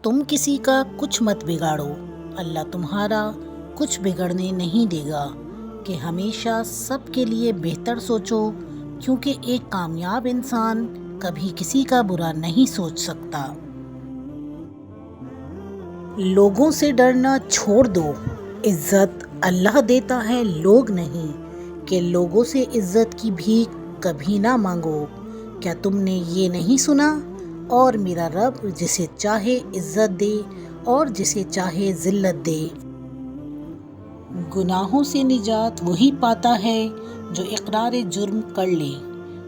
تم کسی کا کچھ مت بگاڑو، اللہ تمہارا کچھ بگڑنے نہیں دے گا کہ ہمیشہ سب کے لیے بہتر سوچو، کیونکہ ایک کامیاب انسان کبھی کسی کا برا نہیں سوچ سکتا۔ لوگوں سے ڈرنا چھوڑ دو، عزت اللہ دیتا ہے، لوگ نہیں، کہ لوگوں سے عزت کی بھیک کبھی نہ مانگو۔ کیا تم نے یہ نہیں سنا؟ اور میرا رب جسے چاہے عزت دے اور جسے چاہے ذلت دے۔ گناہوں سے نجات وہی پاتا ہے جو اقرار جرم کر لے،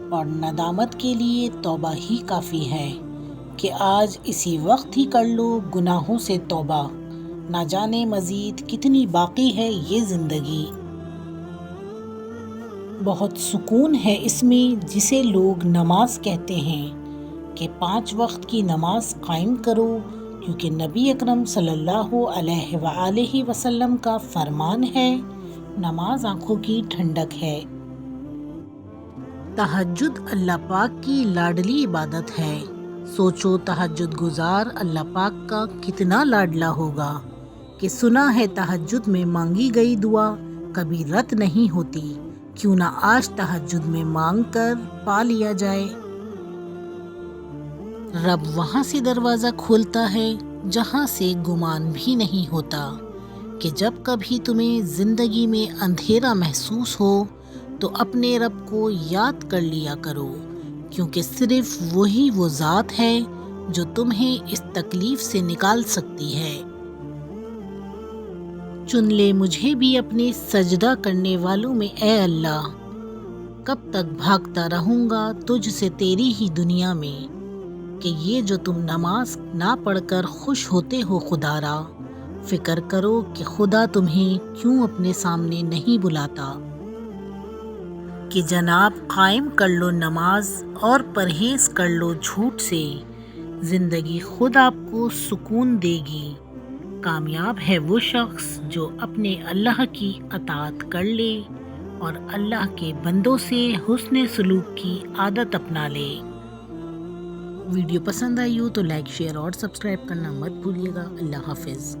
اور ندامت کے لیے توبہ ہی کافی ہے، کہ آج اسی وقت ہی کر لو گناہوں سے توبہ، نہ جانے مزید کتنی باقی ہے یہ زندگی۔ بہت سکون ہے اس میں جسے لوگ نماز کہتے ہیں، کہ 5 وقت کی نماز قائم کرو، کیونکہ نبی اکرم صلی اللہ علیہ وآلہ وسلم کا فرمان ہے، نماز آنکھوں کی ٹھنڈک ہے۔ تہجد اللہ پاک کی لاڈلی عبادت ہے۔ سوچو تہجد گزار اللہ پاک کا کتنا لاڈلا ہوگا، کہ سنا ہے تہجد میں مانگی گئی دعا کبھی رد نہیں ہوتی، کیوں نہ آج تہجد میں مانگ کر پا لیا جائے۔ رب وہاں سے دروازہ کھولتا ہے جہاں سے گمان بھی نہیں ہوتا، کہ جب کبھی تمہیں زندگی میں اندھیرا محسوس ہو تو اپنے رب کو یاد کر لیا کرو، کیونکہ صرف وہی وہ ذات ہے جو تمہیں اس تکلیف سے نکال سکتی ہے۔ چن لے مجھے بھی اپنے سجدہ کرنے والوں میں اے اللہ، کب تک بھاگتا رہوں گا تجھ سے تیری ہی دنیا میں، کہ یہ جو تم نماز نہ پڑھ کر خوش ہوتے ہو خدا را، فکر کرو کہ خدا تمہیں کیوں اپنے سامنے نہیں بلاتا۔ کہ جناب قائم کر لو نماز اور پرہیز کر لو جھوٹ سے، زندگی خود آپ کو سکون دے گی۔ کامیاب ہے وہ شخص جو اپنے اللہ کی اطاعت کر لے اور اللہ کے بندوں سے حسن سلوک کی عادت اپنا لے۔ ویڈیو پسند آئی ہو تو لائک، شیئر اور سبسکرائب کرنا مت بھولیے گا۔ اللہ حافظ۔